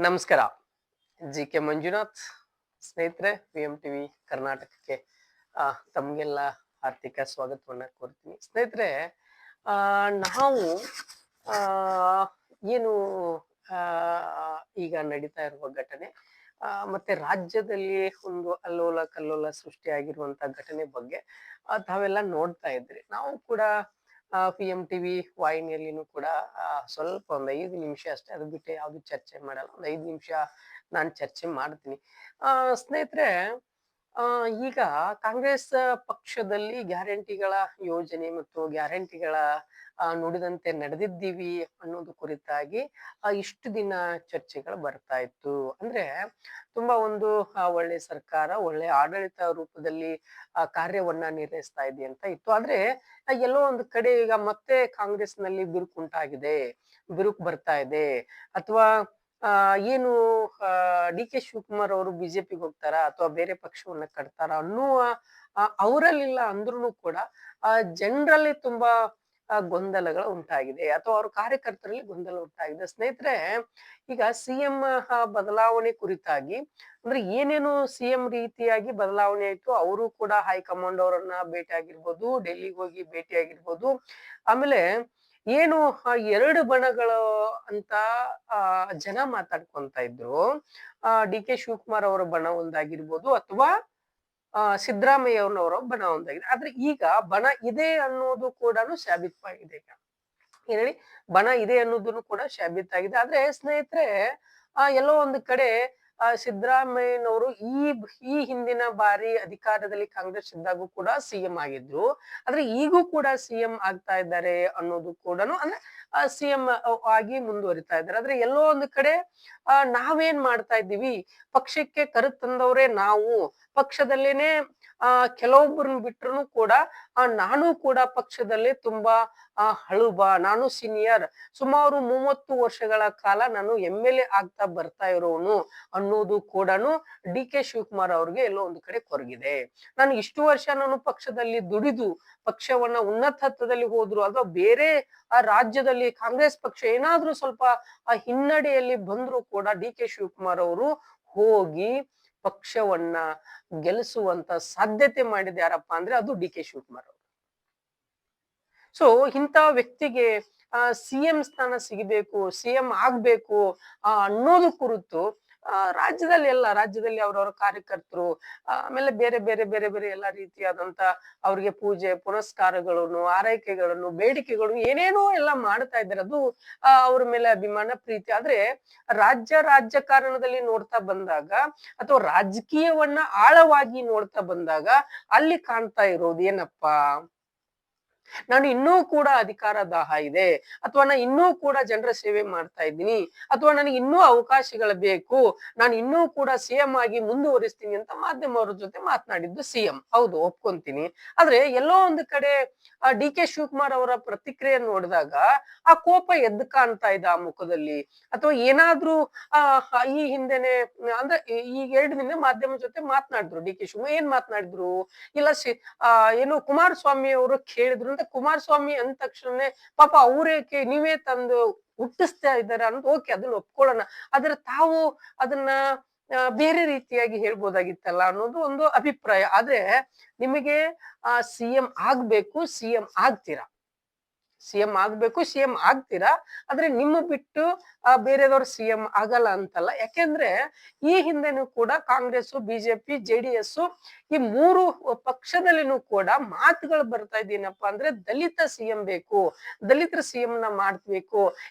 ನಮಸ್ಕಾರ. ಜಿ.ಕೆ. ಮಂಜುನಾಥ್. ಸ್ನೇಹಿತರೆ, ವಿ.ಎಂ.ಟಿವಿ ಕರ್ನಾಟಕಕ್ಕೆ ತಮಗೆಲ್ಲ ಆರ್ಥಿಕ ಸ್ವಾಗತವನ್ನ ಕೋರ್ತೀನಿ. ಸ್ನೇಹಿತರೆ, ಆ ನಾವು ಆ ಏನು ಆ ಈಗ ನಡೀತಾ ಇರುವ ಘಟನೆ ಮತ್ತೆ ರಾಜ್ಯದಲ್ಲಿ ಒಂದು ಅಲ್ಲೋಲ ಕಲ್ಲೋಲ ಸೃಷ್ಟಿಯಾಗಿರುವಂತ ಘಟನೆ ಬಗ್ಗೆ ತಾವೆಲ್ಲ ನೋಡ್ತಾ ಇದ್ರಿ. ನಾವು ಕೂಡ ಪಿ.ಎಂ.ಟಿವಿ ವಾಹಿನಿಯಲ್ಲಿನೂ ಕೂಡ ಸ್ವಲ್ಪ ಒಂದ್ 5 ನಿಮಿಷ ಅಷ್ಟೇ, ಅದು ಬಿಟ್ಟು ಯಾವ್ದು ಚರ್ಚೆ ಮಾಡಲ್ಲ. ಒಂದ್ 5 ನಿಮಿಷ ನಾನ್ ಚರ್ಚೆ ಮಾಡ್ತೀನಿ. ಸ್ನೇಹಿತರೆ, ಈಗ ಕಾಂಗ್ರೆಸ್ ಪಕ್ಷದಲ್ಲಿ ಗ್ಯಾರಂಟಿಗಳ ಯೋಜನೆ ಮತ್ತು ಗ್ಯಾರಂಟಿಗಳ ನುಡಿದಂತೆ ನಡೆದಿದ್ದೀವಿ ಅನ್ನೋದು ಕುರಿತಾಗಿ ಇಷ್ಟು ದಿನ ಚರ್ಚೆಗಳು ಬರ್ತಾ ಇತ್ತು. ಅಂದ್ರೆ ತುಂಬಾ ಒಂದು ಒಳ್ಳೆ ಸರ್ಕಾರ, ಒಳ್ಳೆ ಆಡಳಿತ ರೂಪದಲ್ಲಿ ಕಾರ್ಯವನ್ನ ನಿರ್ವಹಿಸ್ತಾ ಇದೆ ಅಂತ ಇತ್ತು. ಆದ್ರೆ ಎಲ್ಲೋ ಒಂದು ಕಡೆ ಈಗ ಮತ್ತೆ ಕಾಂಗ್ರೆಸ್ನಲ್ಲಿ ಬಿರುಕುಂಟಾಗಿದೆ, ಬಿರುಕು ಬರ್ತಾ ಇದೆ. ಅಥವಾ ಏನು ಡಿ.ಕೆ. ಶಿವಕುಮಾರ್ ಅವರು ಬಿಜೆಪಿಗೆ ಹೋಗ್ತಾರಾ ಅಥವಾ ಬೇರೆ ಪಕ್ಷವನ್ನ ಕಟ್ತಾರ ಅನ್ನುವ ಅವರಲ್ಲಿಲ್ಲ ಅಂದ್ರೂ ಕೂಡ ಜನರಲ್ಲಿ ತುಂಬಾ ಗೊಂದಲಗಳು ಉಂಟಾಗಿದೆ, ಅಥವಾ ಅವ್ರ ಕಾರ್ಯಕರ್ತರಲ್ಲಿ ಗೊಂದಲ ಉಂಟಾಗಿದೆ. ಸ್ನೇಹಿತರೆ, ಈಗ ಸಿಎಂ ಬದಲಾವಣೆ ಕುರಿತಾಗಿ ಅಂದ್ರೆ ಏನೇನು ಸಿಎಂ ರೀತಿಯಾಗಿ ಬದಲಾವಣೆ ಆಯ್ತು, ಅವರು ಕೂಡ ಹೈಕಮಾಂಡ್ ಅವರನ್ನ ಭೇಟಿ ಆಗಿರ್ಬೋದು, ಡೆಲ್ಲಿಗೆ ಹೋಗಿ ಭೇಟಿ ಆಗಿರ್ಬೋದು. ಆಮೇಲೆ ಏನು ಎರಡು ಬಣಗಳು ಅಂತ ಜನ ಮಾತಾಡ್ಕೊಂತ ಇದ್ರು. ಡಿ.ಕೆ. ಶಿವಕುಮಾರ್ ಅವರ ಬಣ ಒಂದಾಗಿರ್ಬೋದು, ಅಥವಾ ಸಿದ್ದರಾಮಯ್ಯ ಅವ್ರನವರ ಬಣ ಒಂದಾಗಿದೆ. ಆದ್ರೆ ಈಗ ಬಣ ಇದೆ ಅನ್ನೋದು ಕೂಡ ಸಾಬೀತಾಗಿದೆ. ಈಗ ಏನ್ ಹೇಳಿ, ಬಣ ಇದೆ ಅನ್ನೋದನ್ನು ಕೂಡ ಸಾಬೀತಾಗಿದೆ. ಆದ್ರೆ ಸ್ನೇಹಿತರೆ, ಎಲ್ಲೋ ಒಂದು ಕಡೆ ಸಿದ್ದರಾಮಯ್ಯನವರು ಈ ಹಿಂದಿನ ಬಾರಿ ಅಧಿಕಾರದಲ್ಲಿ ಕಾಂಗ್ರೆಸ್ ಇದ್ದಾಗೂ ಕೂಡ ಸಿಎಂ ಆಗಿದ್ರು. ಆದ್ರೆ ಈಗೂ ಕೂಡ ಸಿಎಂ ಆಗ್ತಾ ಇದ್ದಾರೆ ಅನ್ನೋದು ಕೂಡ, ಅಂದ್ರೆ ಸಿಎಂ ಆಗಿ ಮುಂದುವರಿತಾ ಇದ್ದಾರೆ. ಆದ್ರೆ ಎಲ್ಲೋ ಒಂದು ಕಡೆ ನಾವೇನ್ ಮಾಡ್ತಾ ಇದ್ದೀವಿ, ಪಕ್ಷಕ್ಕೆ ಕರು ತಂದವ್ರೆ ನಾವು, ಪಕ್ಷದಲ್ಲೇನೆ ಕೆಲವೊಬ್ಬರನ್ನ ಬಿಟ್ರು ಕೂಡ ನಾನು ಕೂಡ ಪಕ್ಷದಲ್ಲಿ ತುಂಬಾ ಹಳುಬ, ನಾನು ಸೀನಿಯರ್, ಸುಮಾರು 30 ವರ್ಷಗಳ ಕಾಲ ನಾನು ಎಂ.ಎಲ್.ಎ ಆಗ್ತಾ ಬರ್ತಾ ಇರೋನು ಅನ್ನೋದು ಕೂಡ ಡಿ.ಕೆ. ಶಿವಕುಮಾರ್ ಅವ್ರಿಗೆ ಎಲ್ಲೋ ಒಂದು ಕಡೆ ಕೊರಗಿದೆ. ನಾನು ಇಷ್ಟು ವರ್ಷ ನಾನು ಪಕ್ಷದಲ್ಲಿ ದುಡಿದು ಪಕ್ಷವನ್ನ ಉನ್ನತ ಹಂತದಲ್ಲಿ ಹೋದ್ರು, ಅಥವಾ ಬೇರೆ ರಾಜ್ಯದಲ್ಲಿ ಕಾಂಗ್ರೆಸ್ ಪಕ್ಷ ಏನಾದ್ರೂ ಸ್ವಲ್ಪ ಹಿನ್ನಡೆಯಲ್ಲಿ ಬಂದ್ರು ಕೂಡ ಡಿ.ಕೆ. ಶಿವಕುಮಾರ್ ಅವರು ಹೋಗಿ ಪಕ್ಷವನ್ನ ಗೆಲ್ಲಿಸುವಂತ ಸಾಧ್ಯತೆ ಮಾಡಿದ ಯಾರಪ್ಪ ಅಂದ್ರೆ ಅದು ಡಿ.ಕೆ. ಶಿವಕುಮಾರ್ ಅವರು. ಸೊ ಇಂಥ ವ್ಯಕ್ತಿಗೆ ಸಿಎಂ ಸ್ಥಾನ ಸಿಗಬೇಕು, ಸಿಎಂ ಆಗ್ಬೇಕು ಅನ್ನೋದು ಕುರಿತು ರಾಜ್ಯದಲ್ಲಿ ಅವ್ರವ್ರ ಕಾರ್ಯಕರ್ತರು, ಆಮೇಲೆ ಬೇರೆ ಬೇರೆ ಬೇರೆ ಬೇರೆ ಎಲ್ಲಾ ರೀತಿಯಾದಂತ ಅವ್ರಿಗೆ ಪೂಜೆ ಪುನಸ್ಕಾರಗಳನ್ನು, ಆರೈಕೆಗಳನ್ನು, ಬೇಡಿಕೆಗಳು ಏನೇನೋ ಎಲ್ಲ ಮಾಡ್ತಾ ಇದ್ದಾರೆ. ಅದು ಅವ್ರ ಮೇಲೆ ಅಭಿಮಾನ, ಪ್ರೀತಿ. ಆದ್ರೆ ರಾಜಕಾರಣದಲ್ಲಿ ನೋಡ್ತಾ ಬಂದಾಗ, ಅಥವಾ ರಾಜಕೀಯವನ್ನ ಆಳವಾಗಿ ನೋಡ್ತಾ ಬಂದಾಗ ಅಲ್ಲಿ ಕಾಣ್ತಾ ಇರೋದು ಏನಪ್ಪಾ, ನಾನು ಇನ್ನೂ ಕೂಡ ಅಧಿಕಾರ ದಾಹ ಇದೆ, ಅಥವಾ ನಾನು ಇನ್ನೂ ಕೂಡ ಜನರ ಸೇವೆ ಮಾಡ್ತಾ ಇದ್ದೀನಿ, ಅಥವಾ ನನಗೆ ಇನ್ನೂ ಅವಕಾಶಗಳು ಬೇಕು, ನಾನು ಇನ್ನೂ ಕೂಡ ಸಿಎಂ ಆಗಿ ಮುಂದುವರಿಸ್ತೀನಿ ಅಂತ ಮಾಧ್ಯಮವ್ರ ಜೊತೆ ಮಾತನಾಡಿದ್ದು ಸಿಎಂ. ಹೌದು, ಒಪ್ಕೊಂತೀನಿ. ಆದ್ರೆ ಎಲ್ಲೋ ಒಂದು ಕಡೆ ಡಿ.ಕೆ. ಶಿವಕುಮಾರ್ ಅವರ ಪ್ರತಿಕ್ರಿಯೆ ನೋಡಿದಾಗ ಆ ಕೋಪ ಎದ್ದು ಕಾಣ್ತಾ ಇದೆ ಆ ಮುಖದಲ್ಲಿ. ಅಥವಾ ಏನಾದ್ರೂ ಈ ಹಿಂದೆನೆ, ಅಂದ್ರೆ ಈಗ 2 ದಿನ ಮಾಧ್ಯಮ ಜೊತೆ ಮಾತನಾಡಿದ್ರು ಡಿ.ಕೆ. ಶಿವಕುಮಾರ್. ಏನ್ ಮಾತನಾಡಿದ್ರು, ಇಲ್ಲ ಏನು ಕುಮಾರಸ್ವಾಮಿ ಅವರು ಕೇಳಿದ್ರು ಅಂತ. ಕುಮಾರಸ್ವಾಮಿ ಅಂದ ತಕ್ಷಣನೇ ಪಾಪ ಅವ್ರೇಕೆ ನೀವೇ ತಂದು ಹುಟ್ಟಿಸ್ತಾ ಇದ್ದಾರೆ ಅನ್ನೋದು ಓಕೆ, ಅದನ್ನ ಒಪ್ಕೊಳ್ಳೋಣ. ಆದ್ರೆ ತಾವು ಅದನ್ನ ಬೇರೆ ರೀತಿಯಾಗಿ ಹೇಳ್ಬೋದಾಗಿತ್ತಲ್ಲ ಅನ್ನೋದು ಒಂದು ಅಭಿಪ್ರಾಯ. ಆದ್ರೆ ನಿಮಗೆ ಸಿಎಂ ಆಗ್ಬೇಕು, ಸಿಎಂ ಆಗ್ತೀರಾ, ಸಿಎಂ ಆಗ್ಬೇಕು, ಸಿಎಂ ಆಗ್ತೀರಾ. ಆದ್ರೆ ನಿಮ್ಮ ಬಿಟ್ಟು ಬೇರೆದವ್ರು ಸಿಎಂ ಆಗಲ್ಲ ಅಂತಲ್ಲ. ಯಾಕೆಂದ್ರೆ ಈ ಹಿಂದೆನೂ ಕೂಡ ಕಾಂಗ್ರೆಸ್, ಬಿಜೆಪಿ, ಜೆಡಿಎಸ್ ಈ 3 ಪಕ್ಷದಲ್ಲಿನೂ ಕೂಡ ಮಾತುಗಳು ಬರ್ತಾ ಇದ್ದೀನಪ್ಪ ಅಂದ್ರೆ ದಲಿತ ಸಿಎಂ ಬೇಕು, ದಲಿತರ ಸಿಎಂ ನ ಮಾಡ್ಬೇಕು,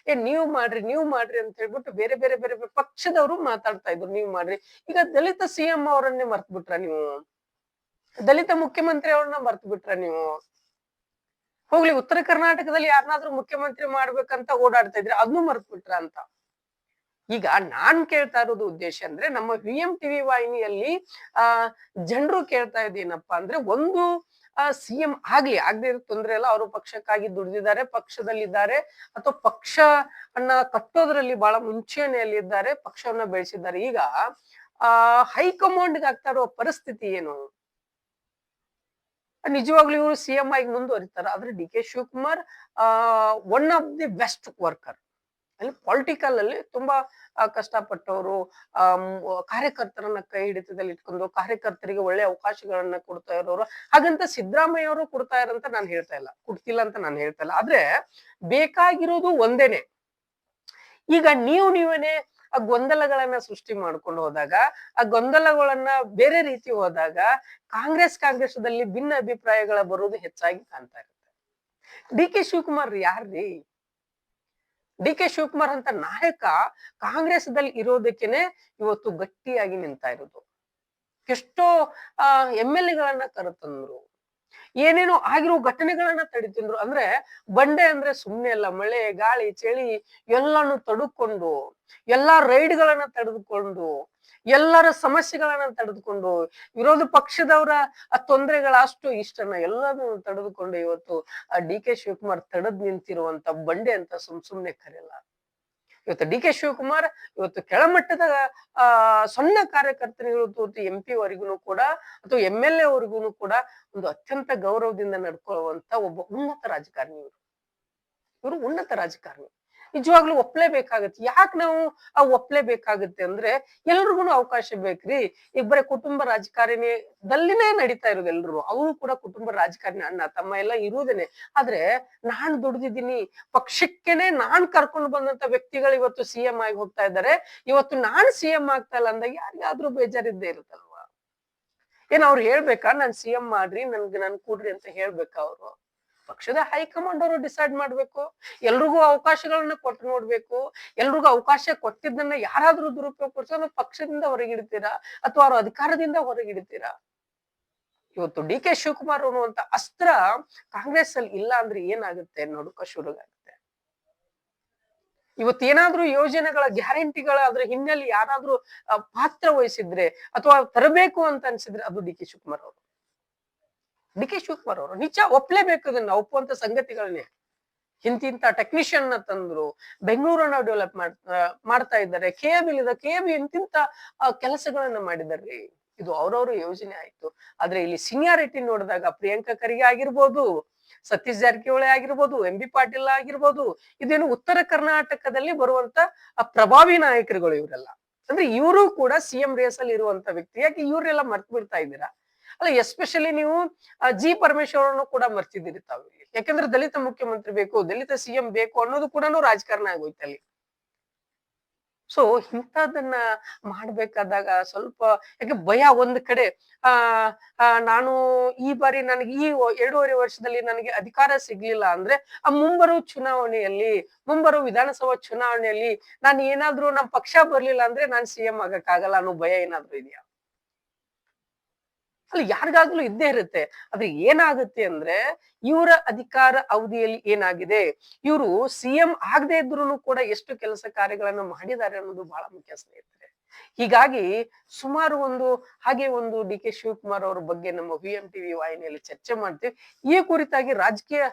ನೀವು ಮಾಡ್ರಿ ಅಂತ ಹೇಳ್ಬಿಟ್ಟು ಬೇರೆ ಬೇರೆ ಬೇರೆ ಬೇರೆ ಪಕ್ಷದವರು ಮಾತಾಡ್ತಾ ಇದ್ರು, ನೀವು ಮಾಡ್ರಿ. ಈಗ ದಲಿತ ಸಿಎಂ ಅವರನ್ನೇ ಮರ್ತ್ ಬಿಟ್ರ ನೀವು, ದಲಿತ ಮುಖ್ಯಮಂತ್ರಿ ಅವ್ರನ್ನ ಮರ್ತ್ ಬಿಟ್ರ ನೀವು. ಹೋಗ್ಲಿ, ಉತ್ತರ ಕರ್ನಾಟಕದಲ್ಲಿ ಯಾರನ್ನಾದ್ರೂ ಮುಖ್ಯಮಂತ್ರಿ ಮಾಡ್ಬೇಕಂತ ಓಡಾಡ್ತಾ ಇದ್ರೆ ಅದನ್ನು ಮರ್ತ್ ಬಿಟ್ರ ಅಂತ. ಈಗ ನಾನ್ ಕೇಳ್ತಾ ಇರೋದು ಉದ್ದೇಶ ಅಂದ್ರೆ, ನಮ್ಮ ವಿ.ಎಂ.ಟಿವಿ ವಾಹಿನಿಯಲ್ಲಿ ಜನರು ಕೇಳ್ತಾ ಇದ್ದೇನಪ್ಪಾ ಅಂದ್ರೆ, ಒಂದು ಸಿಎಂ ಆಗದೆ ತೊಂದ್ರೆ ಇಲ್ಲ, ಅವರು ಪಕ್ಷಕ್ಕಾಗಿ ದುಡಿದಿದ್ದಾರೆ, ಪಕ್ಷದಲ್ಲಿದ್ದಾರೆ, ಅಥವಾ ಪಕ್ಷ ಅನ್ನ ಕಟ್ಟೋದ್ರಲ್ಲಿ ಬಹಳ ಮುಂಚೂಣಿಯಲ್ಲಿದ್ದಾರೆ, ಪಕ್ಷವನ್ನ ಬೆಳೆಸಿದ್ದಾರೆ. ಈಗ ಹೈಕಮಾಂಡ್ಗೆ ಆಗ್ತಾ ಇರೋ ಪರಿಸ್ಥಿತಿ ಏನು, ನಿಜವಾಗ್ಲೂ ಇವರು ಸಿಎಂ ಆಗಿ ಮುಂದುವರಿತಾರ. ಆದ್ರೆ DK. Shivakumar one of the best worker. ಅಲ್ಲಿ ಪೊಲಿಟಿಕಲ್ ಅಲ್ಲಿ ತುಂಬಾ ಕಷ್ಟಪಟ್ಟವರು ಕಾರ್ಯಕರ್ತರನ್ನ ಕೈ ಹಿಡಿತದಲ್ಲಿ ಇಟ್ಕೊಂಡು ಕಾರ್ಯಕರ್ತರಿಗೆ ಒಳ್ಳೆ ಅವಕಾಶಗಳನ್ನ ಕೊಡ್ತಾ ಇರೋರು. ಹಾಗಂತ ಸಿದ್ದರಾಮಯ್ಯ ಅವರು ಕೊಡ್ತಾ ಇರಂತ ನಾನು ಹೇಳ್ತಾ ಇಲ್ಲ, ಕೊಡ್ತಿಲ್ಲ ಅಂತ ನಾನು ಹೇಳ್ತಾ ಇಲ್ಲ. ಆದ್ರೆ ಬೇಕಾಗಿರೋದು ಒಂದೇನೆ. ಈಗ ನೀವೇನೆ ಆ ಗೊಂದಲಗಳನ್ನ ಸೃಷ್ಟಿ ಮಾಡ್ಕೊಂಡು ಹೋದಾಗ, ಆ ಗೊಂದಲಗಳನ್ನ ಬೇರೆ ರೀತಿ ಹೋದಾಗ ಕಾಂಗ್ರೆಸ್ದಲ್ಲಿ ಭಿನ್ನ ಅಭಿಪ್ರಾಯಗಳ ಬರುವುದು ಹೆಚ್ಚಾಗಿ ಕಾಣ್ತಾ ಇರುತ್ತೆ. ಡಿ ಕೆ ಶಿವಕುಮಾರ್ ಯಾರ್ರೀ? ಡಿ ಕೆ ಶಿವಕುಮಾರ್ ಅಂತ ನಾಯಕ ಕಾಂಗ್ರೆಸ್ದಲ್ಲಿ ಇರೋದಕ್ಕೇನೆ ಇವತ್ತು ಗಟ್ಟಿಯಾಗಿ ನಿಂತಾ ಇರೋದು. ಎಷ್ಟೋ ಎಂ ಎಲ್ ಎಗಳನ್ನ ಕರೆತಂದ್ರು, ಏನೇನೋ ಆಗಿರೋ ಘಟನೆಗಳನ್ನ ತಡಿತಿದ್ರು. ಅಂದ್ರೆ ಬಂಡೆ ಅಂದ್ರೆ ಸುಮ್ನೆ ಅಲ್ಲ, ಮಳೆ ಗಾಳಿ ಚಳಿ ಎಲ್ಲಾನು ತಡೆದುಕೊಂಡು, ಎಲ್ಲಾ ರೈಡ್ಗಳನ್ನ ತಡೆದುಕೊಂಡು, ಎಲ್ಲರ ಸಮಸ್ಯೆಗಳನ್ನ ತಡೆದುಕೊಂಡು, ವಿರೋಧ ಪಕ್ಷದವರ ತೊಂದರೆಗಳ ಅಷ್ಟು ಇಷ್ಟನ್ನ ಎಲ್ಲಾನು ತಡೆದುಕೊಂಡು ಇವತ್ತು ಡಿ ಕೆ ಶಿವಕುಮಾರ್ ತಡೆದ್ ನಿಂತಿರುವಂತ ಬಂಡೆ ಅಂತ ಸುಮ್ನೆ ಕರೆಯಲ್ಲ. ಇವತ್ತು ಡಿ ಕೆ ಶಿವಕುಮಾರ್ ಇವತ್ತು ಕೆಳಮಟ್ಟದ ಸಣ್ಣ ಕಾರ್ಯಕರ್ತರಿಗೂ MP ವರೆಗೂ ಕೂಡ ಅಥವಾ MLA ವರೆಗೂ ಕೂಡ ಒಂದು ಅತ್ಯಂತ ಗೌರವದಿಂದ ನಡ್ಕೊಳ್ಳುವಂತ ಒಬ್ಬ ಉನ್ನತ ರಾಜಕಾರಣಿ ಇವರು ಉನ್ನತ ರಾಜಕಾರಣಿ. ನಿಜವಾಗ್ಲೂ ಒಪ್ಲೇಬೇಕಾಗತ್ತೆ. ಯಾಕೆ ನಾವು ಒಪ್ಲೇಬೇಕಾಗತ್ತೆ ಅಂದ್ರೆ ಎಲ್ರಿಗೂ ಅವಕಾಶ ಬೇಕ್ರಿ. ಈಗ ಬರೀ ಕುಟುಂಬ ರಾಜಕಾರಣಿದಲ್ಲಿನೇ ನಡೀತಾ ಇರೋದು. ಎಲ್ರು ಅವರು ಕೂಡ ಕುಟುಂಬ ರಾಜಕಾರಣಿ, ಅಣ್ಣ ತಮ್ಮ ಎಲ್ಲ ಇರುವುದೇನೆ. ಆದ್ರೆ ನಾನ್ ದುಡ್ದಿದ್ದೀನಿ, ಪಕ್ಷಕ್ಕೆನೆ ನಾನ್ ಕರ್ಕೊಂಡು ಬಂದಂತ ವ್ಯಕ್ತಿಗಳು ಇವತ್ತು CM ಆಗಿ ಹೋಗ್ತಾ ಇದ್ದಾರೆ. ಇವತ್ತು ನಾನ್ CM ಆಗ್ತಾ ಇಲ್ಲ ಅಂದಾಗ ಯಾರಿಗಾದ್ರೂ ಬೇಜಾರಿದ್ದೇ ಇರುತ್ತಲ್ವಾ? ಏನ್ ಅವ್ರು ಹೇಳ್ಬೇಕಾ ನಾನ್ CM ಮಾಡ್ರಿ, ನನ್ ಕೂಡ್ರಿ ಅಂತ ಹೇಳ್ಬೇಕಾ? ಅವರು ಪಕ್ಷದ ಹೈಕಮಾಂಡ್ ಅವರು ಡಿಸೈಡ್ ಮಾಡ್ಬೇಕು. ಎಲ್ರಿಗೂ ಅವಕಾಶಗಳನ್ನ ಕೊಟ್ಟು ನೋಡ್ಬೇಕು. ಎಲ್ರಿಗೂ ಅವಕಾಶ ಕೊಟ್ಟಿದ್ದನ್ನ ಯಾರಾದ್ರೂ ದುರುಪಯೋಗ ಪಡಿಸೋದು ಪಕ್ಷದಿಂದ ಹೊರಗಿಡ್ತೀರಾ ಅಥವಾ ಅವ್ರ ಅಧಿಕಾರದಿಂದ ಹೊರಗಿಡ್ತೀರಾ? ಇವತ್ತು ಡಿ ಕೆ ಶಿವಕುಮಾರ್ ಅನ್ನುವಂತ ಅಸ್ತ್ರ ಕಾಂಗ್ರೆಸ್ ಅಲ್ಲಿ ಇಲ್ಲ ಅಂದ್ರೆ ಏನಾಗುತ್ತೆ ನೋಡಕ ಶುರುವಾಗುತ್ತೆ. ಇವತ್ತೇನಾದ್ರೂ ಯೋಜನೆಗಳ ಗ್ಯಾರಂಟಿಗಳ ಅದ್ರ ಹಿನ್ನೆಲೆ ಯಾರಾದ್ರೂ ಪಾತ್ರ ವಹಿಸಿದ್ರೆ ಅಥವಾ ತರಬೇಕು ಅಂತ ಅನ್ಸಿದ್ರೆ ಅದು ಡಿ ಕೆ ಶಿವಕುಮಾರ್ ಅವರು. ಡಿ ಕೆ ಶಿವಕುಮಾರ್ ಅವರು ನಿಜ ಒಪ್ಲೇಬೇಕು, ಅದನ್ನ ಒಪ್ಪುವಂತ ಸಂಗತಿಗಳನ್ನೇ. ಇಂತಿಂತ ಟೆಕ್ನಿಷಿಯನ್ ನ ತಂದ್ರು, ಬೆಂಗಳೂರನ್ನ ಡೆವಲಪ್ ಮಾಡ್ತಾ ಇದ್ದಾರೆ. KAB ಇಂತಿಂತ ಕೆಲಸಗಳನ್ನ ಮಾಡಿದಾರ್ರಿ. ಇದು ಅವ್ರವ್ರ ಯೋಜನೆ ಆಯ್ತು. ಆದ್ರೆ ಇಲ್ಲಿ ಸೀನಿಯಾರಿಟಿ ನೋಡಿದಾಗ ಪ್ರಿಯಾಂಕಾ ಖರ್ಗೆ ಆಗಿರ್ಬೋದು, ಸತೀಶ್ ಜಾರಕಿಹೊಳಿ ಆಗಿರ್ಬೋದು, MB ಪಾಟೀಲ್ ಆಗಿರ್ಬೋದು, ಇದೇನು ಉತ್ತರ ಕರ್ನಾಟಕದಲ್ಲಿ ಬರುವಂತ ಪ್ರಭಾವಿ ನಾಯಕರುಗಳು ಇವರೆಲ್ಲ. ಅಂದ್ರೆ ಇವರು ಕೂಡ CM ರೇಸ್ ಅಲ್ಲಿ ಇರುವಂತ ವ್ಯಕ್ತಿ. ಯಾಕೆ ಇವ್ರೆಲ್ಲ ಮರ್ತು ಬಿಡ್ತಾ ಇದ್ದೀರಾ? ಅಲ್ಲ, ಎಸ್ಪೆಷಲಿ ನೀವು G ಪರಮೇಶ್ವರ್ ಅವರನ್ನು ಕೂಡ ಮರ್ತಿದ್ದೀರಿ ತಾವು. ಯಾಕಂದ್ರೆ ದಲಿತ ಮುಖ್ಯಮಂತ್ರಿ ಬೇಕು, ದಲಿತ CM ಬೇಕು ಅನ್ನೋದು ಕೂಡ ರಾಜಕಾರಣ ಆಗೋಯ್ತು ಅಲ್ಲಿ. ಸೊ ಇಂಥದನ್ನ ಮಾಡ್ಬೇಕಾದಾಗ ಸ್ವಲ್ಪ ಯಾಕೆ ಭಯ ಒಂದ್ ಕಡೆ. ನಾನು ಈ ಬಾರಿ ನನಗೆ ಈ 2.5 ವರ್ಷದಲ್ಲಿ ನನಗೆ ಅಧಿಕಾರ ಸಿಗ್ಲಿಲ್ಲ ಅಂದ್ರೆ ಮುಂಬರುವ ಚುನಾವಣೆಯಲ್ಲಿ, ಮುಂಬರುವ ವಿಧಾನಸಭಾ ಚುನಾವಣೆಯಲ್ಲಿ ನಾನು ಏನಾದ್ರೂ ನಮ್ ಪಕ್ಷ ಬರ್ಲಿಲ್ಲ ಅಂದ್ರೆ ನಾನ್ CM ಆಗಕ್ಕಾಗಲ್ಲ ಅನ್ನೋ ಭಯ ಏನಾದ್ರೂ ಇದೆಯಾ? ಅಲ್ಲಿ ಯಾರಿಗಾಗ್ಲೂ ಇದ್ದೇ ಇರುತ್ತೆ. ಆದ್ರೆ ಏನಾಗುತ್ತೆ ಅಂದ್ರೆ ಇವರ ಅಧಿಕಾರ ಅವಧಿಯಲ್ಲಿ ಏನಾಗಿದೆ, ಇವರು CM ಆಗದೆ ಇದ್ರು ಕೂಡ ಎಷ್ಟು ಕೆಲಸ ಕಾರ್ಯಗಳನ್ನ ಮಾಡಿದ್ದಾರೆ ಅನ್ನೋದು ಬಹಳ ಮುಖ್ಯ ಸ್ನೇಹಿತರೆ. ಹೀಗಾಗಿ ಸುಮಾರು ಒಂದು ಡಿ ಕೆ ಶಿವಕುಮಾರ್ ಅವರ ಬಗ್ಗೆ ನಮ್ಮ VMTV ವಾಹಿನಿಯಲ್ಲಿ ಚರ್ಚೆ ಮಾಡ್ತೀವಿ. ಈ ಕುರಿತಾಗಿ ರಾಜಕೀಯ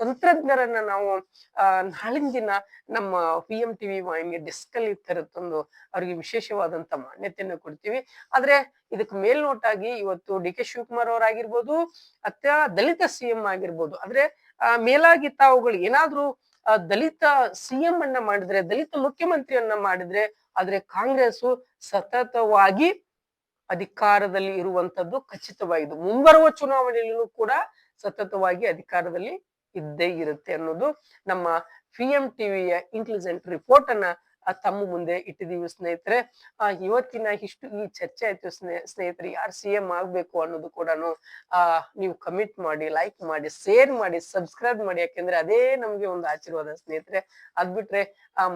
ತಂತ್ರಜ್ಞರನ್ನ ನಾವು ನಾಳಿನ ದಿನ ನಮ್ಮ VMTV ವಾಹಿನಿ ಡೆಸ್ಕ್ ಅಲ್ಲಿ ತಂದು ಅವ್ರಿಗೆ ವಿಶೇಷವಾದಂತ ಮಾನ್ಯತೆಯನ್ನು ಕೊಡ್ತೀವಿ. ಆದ್ರೆ ಇದಕ್ಕೆ ಮೇಲ್ನೋಟಾಗಿ ಇವತ್ತು ಡಿ ಕೆ ಶಿವಕುಮಾರ್ ಅವರಾಗಿರ್ಬೋದು ಅಥವಾ ದಲಿತ CM ಆಗಿರ್ಬೋದು, ಆದ್ರೆ ಮೇಲಾಗಿ ತಾವುಗಳು ಏನಾದ್ರೂ ದಲಿತ CM ಅನ್ನ ಮಾಡಿದ್ರೆ, ದಲಿತ ಮುಖ್ಯಮಂತ್ರಿಯನ್ನ ಮಾಡಿದ್ರೆ, ಆದ್ರೆ ಕಾಂಗ್ರೆಸ್ ಸತತವಾಗಿ ಅಧಿಕಾರದಲ್ಲಿ ಇರುವಂತದ್ದು ಖಚಿತವಾಗಿದೆ. ಮುಂಬರುವ ಚುನಾವಣೆಯಲ್ಲೂ ಕೂಡ ಸತತವಾಗಿ ಅಧಿಕಾರದಲ್ಲಿ ಇದ್ದೇ ಇರುತ್ತೆ ಅನ್ನೋದು ನಮ್ಮ VMTVಯ ಇಂಟೆಲಿಜೆಂಟ್ ರಿಪೋರ್ಟ್ ಅನ್ನ ತಮ್ಮ ಮುಂದೆ ಇಟ್ಟಿದೀವಿ ಸ್ನೇಹಿತರೆ. ಇವತ್ತಿನ ಈ ಚರ್ಚೆ ಆಯ್ತು ಸ್ನೇಹಿತರೆ. ಯಾರು CM ಆಗ್ಬೇಕು ಅನ್ನೋದು ಕೂಡ ನೀವು ಕಮೆಂಟ್ ಮಾಡಿ, ಲೈಕ್ ಮಾಡಿ, ಶೇರ್ ಮಾಡಿ, ಸಬ್ಸ್ಕ್ರೈಬ್ ಮಾಡಿ. ಯಾಕೆಂದ್ರೆ ಅದೇ ನಮ್ಗೆ ಒಂದು ಆಶೀರ್ವಾದ ಸ್ನೇಹಿತರೆ. ಅದ್ಬಿಟ್ರೆ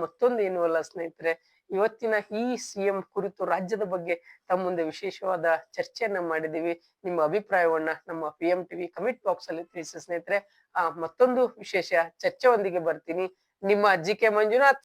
ಮತ್ತೊಂದು ಏನು ಅಲ್ಲ ಸ್ನೇಹಿತರೆ. ಇವತ್ತಿನ ಈ CM ಕುರಿತು ರಾಜ್ಯದ ಬಗ್ಗೆ ತಮ್ಮ ಮುಂದೆ ವಿಶೇಷವಾದ ಚರ್ಚೆಯನ್ನ ಮಾಡಿದೀವಿ. ನಿಮ್ಮ ಅಭಿಪ್ರಾಯವನ್ನ ನಮ್ಮ VMTV ಕಮೆಂಟ್ ಬಾಕ್ಸ್ ಅಲ್ಲಿ ತಿಳಿಸಿ ಸ್ನೇಹಿತರೆ. ಮತ್ತೊಂದು ವಿಶೇಷ ಚರ್ಚೆಯೊಂದಿಗೆ ಬರ್ತೀನಿ. ನಿಮ್ಮ GK ಮಂಜುನಾಥ್.